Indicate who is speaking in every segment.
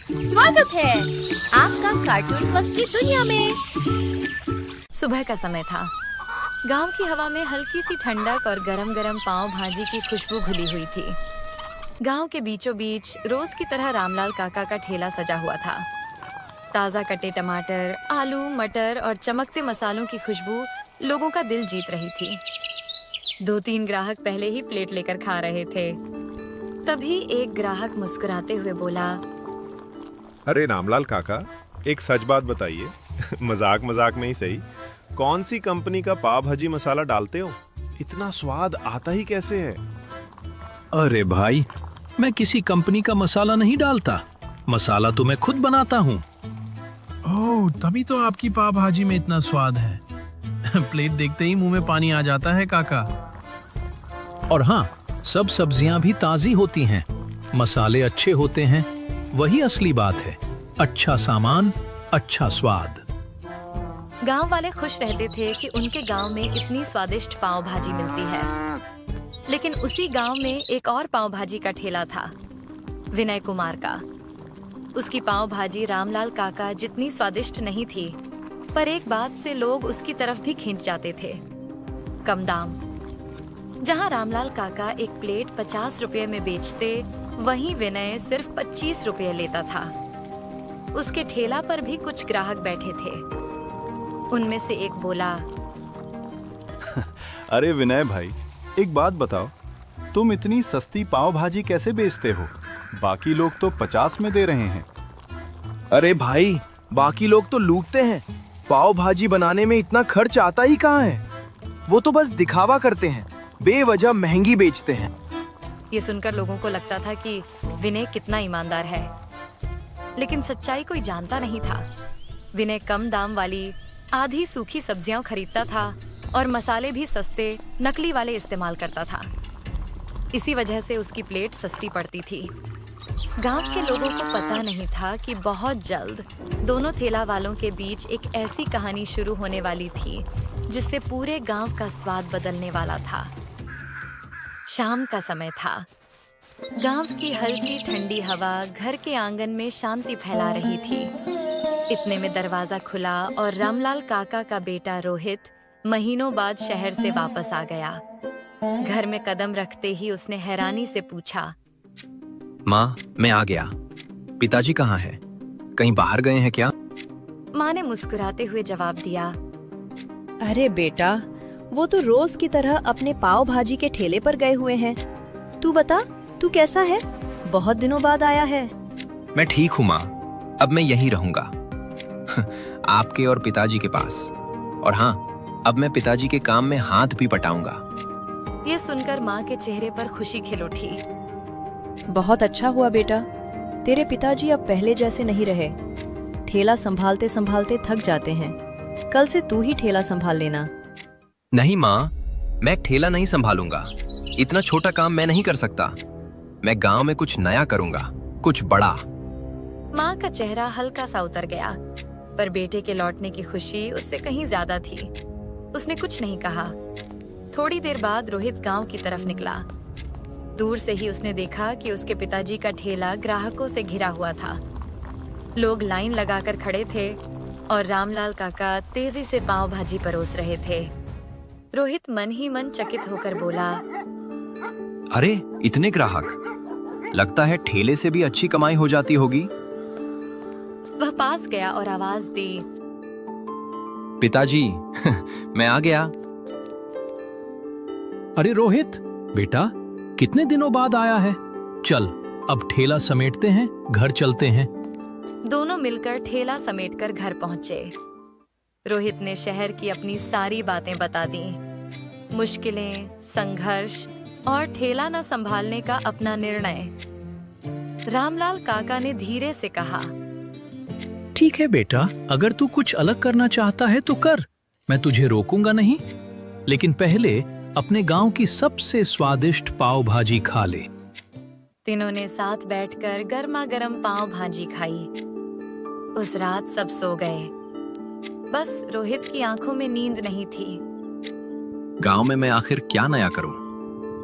Speaker 1: स्वागत है आपका कार्टून मस्ती दुनिया में।
Speaker 2: सुबह का समय था। गांव की हवा में हल्की सी ठंडक और गरम गरम पाव भाजी की खुशबू घुली हुई थी। गांव के बीचों बीच रोज की तरह रामलाल काका का ठेला सजा हुआ था। ताजा कटे टमाटर, आलू, मटर और चमकते मसालों की खुशबू लोगों का दिल जीत रही थी। 2-3 ग्राहक पहले ही प्लेट लेकर खा रहे थे। तभी एक ग्राहक मुस्कुराते हुए बोला,
Speaker 3: अरे रामलाल काका, एक सच बात बताइए। मजाक मजाक में ही सही, कौन सी कंपनी का पाव भाजी मसाला डालते हो? इतना स्वाद आता ही कैसे है?
Speaker 4: अरे भाई, मैं किसी कंपनी का मसाला नहीं डालता। मसाला तो मैं खुद बनाता हूँ। ओह, तभी तो आपकी पाव भाजी में इतना स्वाद है। प्लेट देखते ही मुंह में पानी आ जाता है काका। और हाँ, सब सब्जियां भी ताजी होती हैं, मसाले अच्छे होते हैं। वही असली बात है। अच्छा सामान, अच्छा स्वाद।
Speaker 2: गांव वाले खुश रहते थे कि उनके गांव में इतनी स्वादिष्ट पाव भाजी मिलती है। लेकिन उसी गांव में एक और पाव भाजी का ठेला था, विनय कुमार का। उसकी पाव भाजी रामलाल काका जितनी स्वादिष्ट नहीं थी, पर एक बात से लोग उसकी तरफ भी खींच जाते थे, कम दाम। जहां रामलाल काका एक प्लेट 50 रुपये में बेचते, वहीं विनय सिर्फ 25 रुपये लेता था। उसके ठेला पर भी कुछ ग्राहक बैठे थे। उनमें से एक बोला,
Speaker 5: अरे विनय भाई, एक बात बताओ, तुम इतनी सस्ती पाव भाजी कैसे बेचते हो? बाकी लोग तो 50 में दे रहे हैं।
Speaker 6: अरे भाई, बाकी लोग तो लूटते हैं। पाव भाजी बनाने में इतना खर्च आता ही कहाँ है? वो तो बस दिखावा करते हैं, बेवजह महंगी बेचते हैं।
Speaker 2: ये सुनकर लोगों को लगता था कि विनय कितना ईमानदार है, लेकिन सच्चाई कोई जानता नहीं था। विनय कम दाम वाली आधी सूखी सब्जियां खरीदता था और मसाले भी सस्ते नकली वाले इस्तेमाल करता था। इसी वजह से उसकी प्लेट सस्ती पड़ती थी। गांव के लोगों को पता नहीं था कि बहुत जल्द दोनों ठेला वालों के बीच एक ऐसी कहानी शुरू होने वाली थी जिससे पूरे गांव का स्वाद बदलने वाला था। शाम का समय था। गांव की हल्की ठंडी हवा घर के आंगन में शांति फैला रही थी। इतने में दरवाजा खुला और रामलाल काका का बेटा रोहित महीनों बाद शहर से वापस आ गया। घर में कदम रखते ही उसने हैरानी से पूछा,
Speaker 6: माँ, मैं आ गया। पिताजी कहाँ हैं? कहीं बाहर गए हैं क्या?
Speaker 2: माँ ने मुस्कुराते हुए जवाब दिया,
Speaker 1: अरे बेटा, वो तो रोज की तरह अपने पाव भाजी के ठेले पर गए हुए हैं। तू बता, तू कैसा है? बहुत दिनों बाद आया है।
Speaker 6: मैं ठीक हूँ माँ, अब मैं यहीं रहूंगा। आपके और पिताजी के पास। और हाँ, अब मैं पिताजी के काम में हाथ भी बटाऊंगा।
Speaker 2: ये सुनकर माँ के चेहरे पर खुशी खिल उठी।
Speaker 1: बहुत अच्छा हुआ बेटा, तेरे पिताजी अब पहले जैसे नहीं रहे। ठेला संभालते संभालते थक जाते हैं। कल से तू ही ठेला संभाल लेना।
Speaker 6: नहीं माँ, मैं ठेला नहीं संभालूंगा। इतना छोटा काम मैं नहीं कर सकता। मैं गांव में कुछ नया करूंगा, कुछ बड़ा।
Speaker 2: माँ का चेहरा हल्का सा उतर गया, पर बेटे के लौटने की खुशी उससे कहीं ज्यादा थी। उसने कुछ नहीं कहा। थोड़ी देर बाद रोहित गांव की तरफ निकला। दूर से ही उसने देखा कि उसके पिताजी का ठेला ग्राहकों से घिरा हुआ था। लोग लाइन लगाकर खड़े थे और रामलाल काका तेजी से पाव भाजी परोस रहे थे। रोहित मन ही मन चकित होकर बोला,
Speaker 6: अरे इतने ग्राहक! लगता है ठेले से भी अच्छी कमाई हो जाती होगी।
Speaker 2: वह पास गया और आवाज दी,
Speaker 6: पिताजी, मैं आ गया।
Speaker 4: अरे रोहित बेटा, कितने दिनों बाद आया है। चल, अब ठेला समेटते हैं, घर चलते हैं।
Speaker 2: दोनों मिलकर ठेला समेटकर घर पहुंचे। रोहित ने शहर की अपनी सारी बातें बता दी, मुश्किलें, संघर्ष और ठेला न संभालने का अपना निर्णय। रामलाल काका ने धीरे से कहा,
Speaker 4: ठीक है बेटा, अगर तू कुछ अलग करना चाहता है तो कर, मैं तुझे रोकूंगा नहीं। लेकिन पहले अपने गांव की सबसे स्वादिष्ट पाव भाजी खा ले।
Speaker 2: तीनों ने साथ बैठकर गर्मा गर्म पाव भाजी खाई। उस रात सब सो गए। बस रोहित की आंखों में नींद नहीं थी।
Speaker 6: गांव में मैं आखिर क्या नया करूं?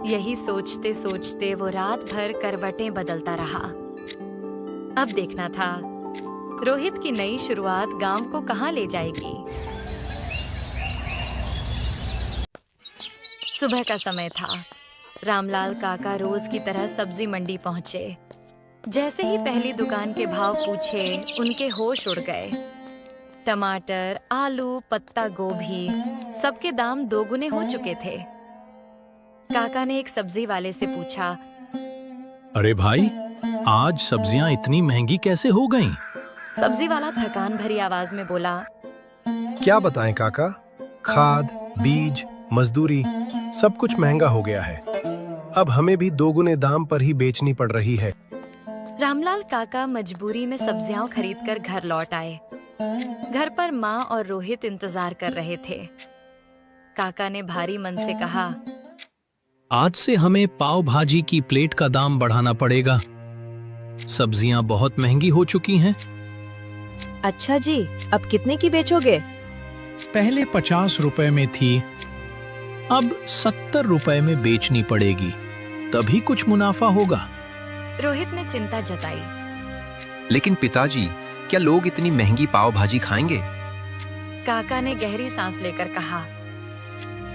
Speaker 2: यही सोचते सोचते वो रात भर करवटें बदलता रहा। अब देखना था रोहित की नई शुरुआत गांव को कहां ले जाएगी। सुबह का समय था। रामलाल काका रोज की तरह सब्जी मंडी पहुंचे। जैसे ही पहली दुकान के भाव पूछे, उनके होश उड़ गए। टमाटर, आलू, पत्ता गोभी, सबके दाम दोगुने हो चुके थे। काका ने एक सब्जी वाले से पूछा,
Speaker 4: अरे भाई, आज सब्जियां इतनी महंगी कैसे हो गईं?
Speaker 2: सब्जी वाला थकान भरी आवाज में बोला,
Speaker 7: क्या बताएं काका, खाद, बीज, मजदूरी सब कुछ महंगा हो गया है। अब हमें भी दोगुने दाम पर ही बेचनी पड़ रही है।
Speaker 2: रामलाल काका मजबूरी में सब्जियां खरीदकर घर लौट आए। घर पर माँ और रोहित इंतजार कर रहे थे। काका ने भारी मन से कहा,
Speaker 4: आज से हमें पाव भाजी की प्लेट का दाम बढ़ाना पड़ेगा। सब्जियां बहुत महंगी हो चुकी हैं।
Speaker 1: अच्छा जी, अब कितने की बेचोगे?
Speaker 4: पहले 50 रुपए में थी, अब 70 रुपए में बेचनी पड़ेगी, तभी कुछ मुनाफा होगा।
Speaker 2: रोहित ने चिंता जताई।
Speaker 8: लेकिन पिताजी, क्या लोग इतनी महंगी पाव भाजी खाएंगे?
Speaker 2: काका ने गहरी सांस लेकर कहा,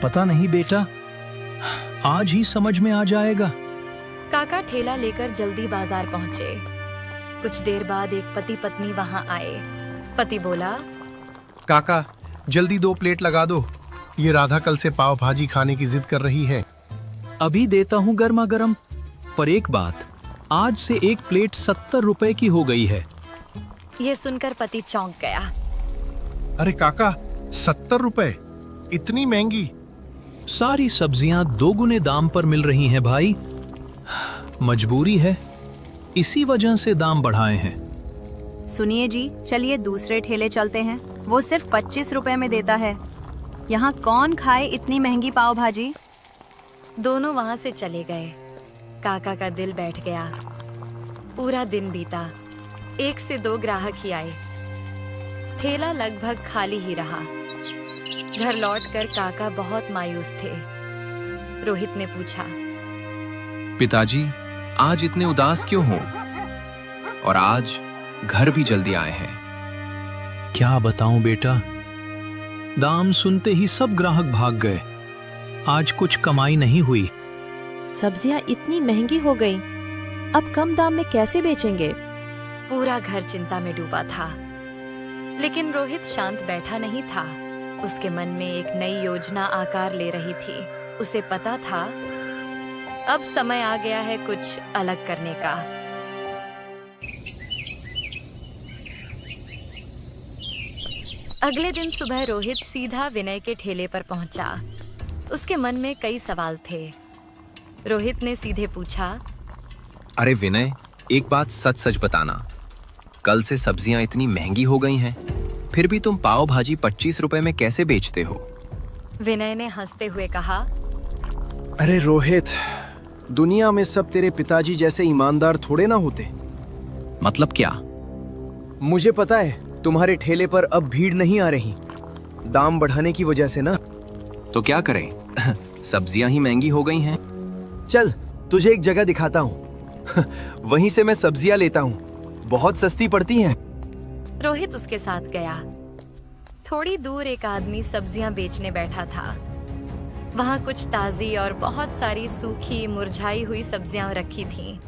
Speaker 4: पता नहीं बेटा, आज ही समझ में आ जाएगा।
Speaker 2: काका ठेला लेकर जल्दी बाजार पहुंचे। कुछ देर बाद एक पति पत्नी वहां आए। पति बोला,
Speaker 7: काका जल्दी 2 प्लेट लगा दो, ये राधा कल से पाव भाजी खाने की जिद कर रही है।
Speaker 4: अभी देता हूँ गर्मा गर्म, पर एक बात, आज से एक प्लेट 70 रुपए की हो गई है।
Speaker 2: ये सुनकर पति चौंक गया।
Speaker 7: अरे काका, 70 रुपए, इतनी महंगी?
Speaker 4: सारी सब्जियां दोगुने दाम पर मिल रही हैं भाई। मजबूरी है, इसी वजह से दाम बढ़ाए हैं।
Speaker 1: सुनिए जी, चलिए दूसरे ठेले चलते हैं, वो सिर्फ 25 रुपए में देता है। यहाँ कौन खाए इतनी महंगी पाव भाजी?
Speaker 2: दोनों वहां से चले गए। काका का दिल बैठ गया। पूरा दिन बीता, 1 से 2 ग्राहक ही आए। ठेला लगभग खाली ही रहा। घर लौटकर काका बहुत मायूस थे। रोहित ने पूछा,
Speaker 8: पिताजी, आज इतने उदास क्यों हो? और आज घर भी जल्दी आए हैं।
Speaker 4: क्या बताऊं बेटा, दाम सुनते ही सब ग्राहक भाग गए। आज कुछ कमाई नहीं हुई।
Speaker 1: सब्जियां इतनी महंगी हो गई, अब कम दाम में कैसे बेचेंगे?
Speaker 2: पूरा घर चिंता में डूबा था। लेकिन रोहित शांत बैठा नहीं था। उसके मन में एक नई योजना आकार ले रही थी। उसे पता था, अब समय आ गया है कुछ अलग करने का। अगले दिन सुबह रोहित सीधा विनय के ठेले पर पहुंचा। उसके मन में कई सवाल थे। रोहित ने सीधे पूछा,
Speaker 8: अरे विनय, एक बात सच सच बताना, कल से सब्जियां इतनी महंगी हो गई हैं, फिर भी तुम पाव भाजी 25 रुपए में कैसे बेचते हो?
Speaker 2: विनय ने हंसते हुए कहा,
Speaker 6: अरे रोहित, दुनिया में सब तेरे पिताजी जैसे ईमानदार थोड़े ना होते।
Speaker 8: मतलब क्या?
Speaker 6: मुझे पता है तुम्हारे ठेले पर अब भीड़ नहीं आ रही, दाम बढ़ाने की वजह से ना।
Speaker 8: तो क्या करें? सब्जियां ही महंगी हो गई हैं।
Speaker 6: चल तुझे एक जगह दिखाता हूँ। वहीं से मैं सब्जियां लेता हूँ, बहुत सस्ती पड़ती हैं।
Speaker 2: रोहित उसके साथ गया। थोड़ी दूर एक आदमी सब्जियां बेचने बैठा था। वहां कुछ ताजी और बहुत सारी सूखी मुरझाई हुई सब्जियां रखी थीं।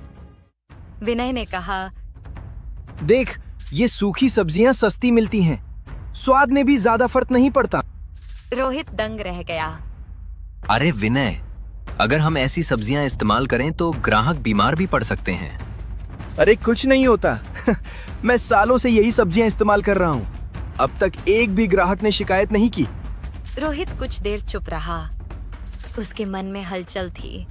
Speaker 2: विनय ने कहा,
Speaker 6: देख, ये सूखी सब्जियां सस्ती मिलती हैं, स्वाद में भी ज्यादा फर्क नहीं पड़ता।
Speaker 2: रोहित दंग रह गया।
Speaker 8: अरे विनय, अगर हम ऐसी सब्जियां इस्तेमाल करें तो ग्राहक बीमार भी पड़ सकते हैं।
Speaker 6: अरे कुछ नहीं होता। मैं सालों से यही सब्जियां इस्तेमाल कर रहा हूँ, अब तक एक भी ग्राहक ने शिकायत नहीं की।
Speaker 2: रोहित कुछ देर चुप रहा। उसके मन में हलचल थी।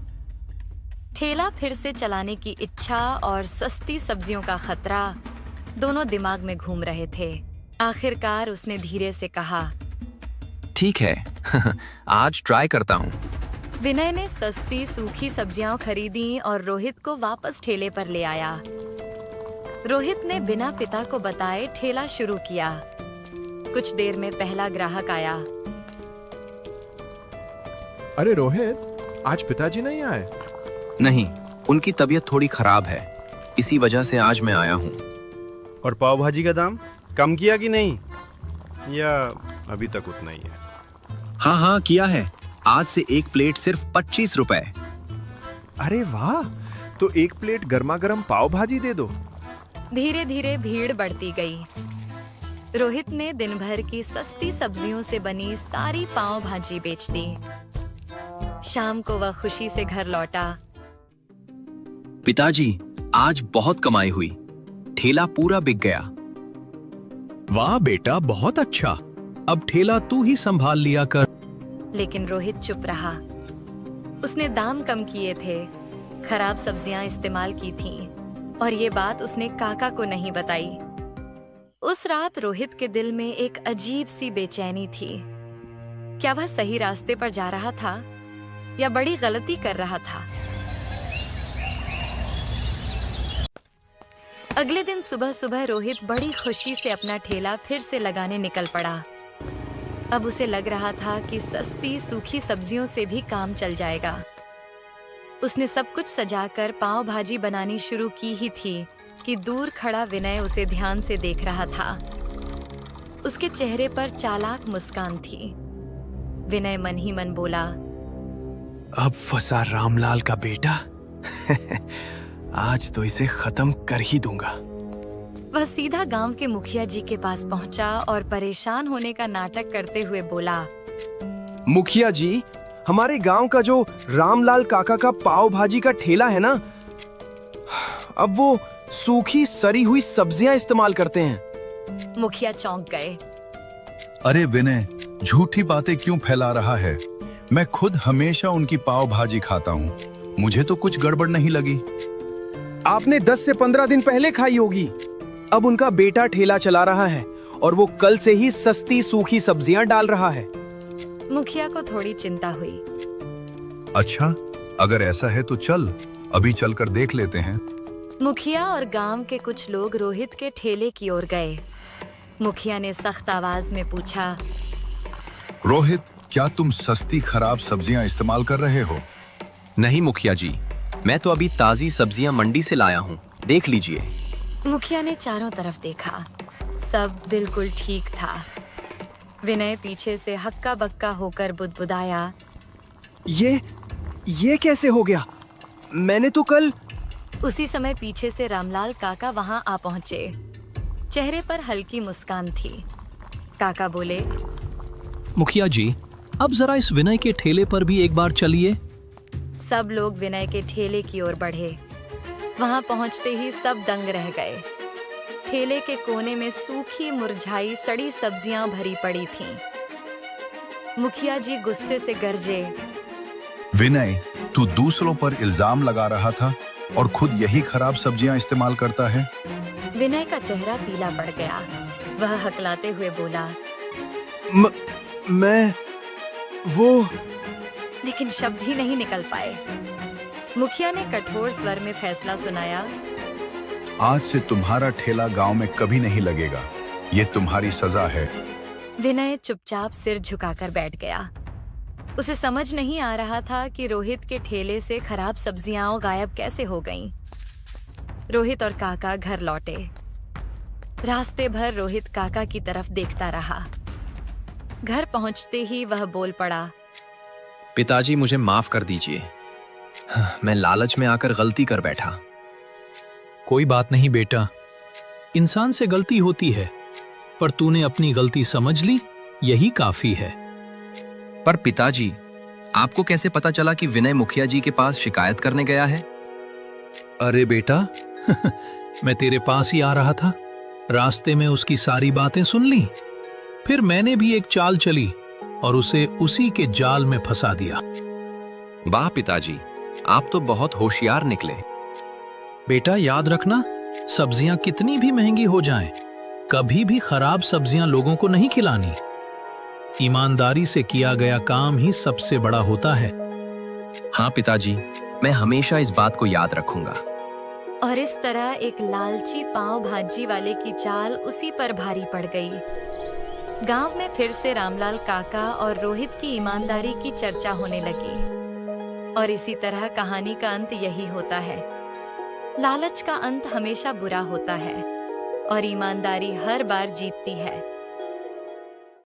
Speaker 2: ठेला फिर से चलाने की इच्छा और सस्ती सब्जियों का खतरा दोनों दिमाग में घूम रहे थे। आखिरकार उसने धीरे से कहा,
Speaker 8: ठीक है, आज ट्राई करता हूँ।
Speaker 2: विनय ने सस्ती सूखी सब्जियां खरीदी और रोहित को वापस ठेले पर ले आया। रोहित ने बिना पिता को बताए ठेला शुरू किया। कुछ देर में पहला ग्राहक आया।
Speaker 3: अरे रोहित, आज पिताजी नहीं आए?
Speaker 8: नहीं, उनकी तबीयत थोड़ी खराब है, इसी वजह से आज मैं आया हूँ।
Speaker 9: और पाव भाजी का दाम कम किया कि नहीं?
Speaker 3: या अभी तक उतना ही है?
Speaker 8: हाँ हाँ किया है। आज से एक प्लेट सिर्फ 25 रुपए।
Speaker 3: अरे वाह, तो एक प्लेट गर्मा गर्म पाव भाजी दे दो।
Speaker 2: धीरे धीरे भीड़ बढ़ती गई। रोहित ने दिन भर की सस्ती सब्जियों से बनी सारी पाव भाजी बेच दी। शाम को वह खुशी से घर लौटा।
Speaker 8: पिताजी, आज बहुत कमाई हुई। ठेला पूरा बिक गया।
Speaker 4: वाह बेटा, बहुत अच्छा। अब ठेला तू ही संभाल लिया कर।
Speaker 2: लेकिन रोहित चुप रहा। उसने दाम कम किए थे, खराब सब्जियां इस्तेमाल की थीं, और ये बात उसने काका को नहीं बताई। उस रात रोहित के दिल में एक अजीब सी बेचैनी थी। क्या वह सही रास्ते पर जा रहा था या बड़ी गलती कर रहा था? अगले दिन सुबह सुबह रोहित बड़ी खुशी से अपना ठेला फिर से लगाने निकल पड़ा। अब उसे लग रहा था कि सस्ती सूखी सब्जियों से भी काम चल जाएगा। उसने सब कुछ सजाकर पाव भाजी बनानी शुरू की ही थी कि दूर खड़ा विनय उसे ध्यान से देख रहा था। उसके चेहरे पर चालाक मुस्कान थी। विनय मन ही मन बोला,
Speaker 6: अब फंसा रामलाल का बेटा। आज तो इसे खत्म कर ही दूंगा।
Speaker 2: वह सीधा गांव के मुखिया जी के पास पहुंचा और परेशान होने का नाटक करते हुए बोला,
Speaker 6: मुखिया जी, हमारे गांव का जो रामलाल काका का पाव भाजी का ठेला है ना, अब वो सूखी सड़ी हुई सब्जियां इस्तेमाल करते हैं।
Speaker 2: मुखिया चौंक गए।
Speaker 10: अरे विनय, झूठी बातें क्यों फैला रहा है? मैं खुद हमेशा उनकी पाव भाजी खाता हूँ। मुझे तो कुछ गड़बड़ नहीं लगी।
Speaker 6: आपने 10 से 15 दिन पहले खाई होगी। अब उनका बेटा ठेला चला रहा है और वो कल से ही सस्ती सूखी सब्जियां डाल रहा है।
Speaker 2: मुखिया को थोड़ी चिंता हुई।
Speaker 10: अच्छा, अगर ऐसा है तो चल, अभी चलकर देख लेते हैं।
Speaker 2: मुखिया और गांव के कुछ लोग रोहित के ठेले की ओर गए। मुखिया ने सख्त आवाज में पूछा,
Speaker 10: रोहित, क्या तुम सस्ती खराब सब्जियां इस्तेमाल कर रहे हो?
Speaker 8: नहीं मुखिया जी, मैं तो अभी ताजी सब्जियां मंडी से लाया हूँ, देख लीजिए।
Speaker 2: मुखिया ने चारों तरफ देखा, सब बिल्कुल ठीक था। विनय पीछे से हक्का बक्का होकर बुदबुदाया,
Speaker 6: ये कैसे हो गया? मैंने तो कल।
Speaker 2: उसी समय पीछे से रामलाल काका वहां आ पहुंचे। चेहरे पर हल्की मुस्कान थी। काका बोले,
Speaker 4: मुखिया जी, अब जरा इस विनय के ठेले पर भी एक बार चलिए।
Speaker 2: सब लोग विनय के ठेले की ओर बढ़े। वहां पहुंचते ही सब दंग रह गए। ठेले के कोने में सूखी मुरझाई सड़ी सब्जियां भरी पड़ी थीं। मुखिया जी गुस्से से गरजे,
Speaker 10: विनय, तू दूसरों पर इल्जाम लगा रहा था और खुद यही खराब सब्जियां इस्तेमाल करता है।
Speaker 2: विनय का चेहरा पीला पड़ गया। वह हकलाते हुए बोला,
Speaker 6: मैं वो।
Speaker 2: लेकिन शब्द ही नहीं निकल पाए। मुखिया ने कठोर स्वर में फैसला सुनाया,
Speaker 10: आज से तुम्हारा ठेला गांव में कभी नहीं लगेगा। ये तुम्हारी सजा है।
Speaker 2: विनय चुपचाप सिर झुकाकर बैठ गया। उसे समझ नहीं आ रहा था कि रोहित के ठेले से खराब सब्जियां गायब कैसे हो गईं। रोहित और काका घर लौटे। रास्ते भर रोहित काका की तरफ देखता रहा। घर पहुंचते ही वह बोल पड़ा,
Speaker 8: पिताजी, मुझे माफ कर दीजिए। मैं लालच में आकर गलती कर बैठा।
Speaker 4: कोई बात नहीं बेटा, इंसान से गलती होती है, पर तूने अपनी गलती समझ ली, यही काफी है।
Speaker 8: पर पिताजी, आपको कैसे पता चला कि विनय मुखिया जी के पास शिकायत करने गया है?
Speaker 4: अरे बेटा, मैं तेरे पास ही आ रहा था। रास्ते में उसकी सारी बातें सुन ली, फिर मैंने भी एक चाल चली और उसे उसी के जाल में फंसा दिया।
Speaker 8: वाह पिताजी, आप तो बहुत होशियार निकले।
Speaker 4: बेटा याद रखना, सब्जियां कितनी भी महंगी हो जाएं, कभी भी खराब सब्जियां लोगों को नहीं खिलानी। ईमानदारी से किया गया काम ही सबसे बड़ा होता है।
Speaker 8: हाँ पिताजी, मैं हमेशा इस बात को याद रखूंगा।
Speaker 2: और इस तरह एक लालची पाव भाजी वाले की चाल उसी पर भारी पड़ गई। गांव में फिर से रामलाल काका और रोहित की ईमानदारी की चर्चा होने लगी। और इसी तरह कहानी का अंत यही होता है। लालच का अंत हमेशा बुरा होता है। और ईमानदारी हर बार जीतती है।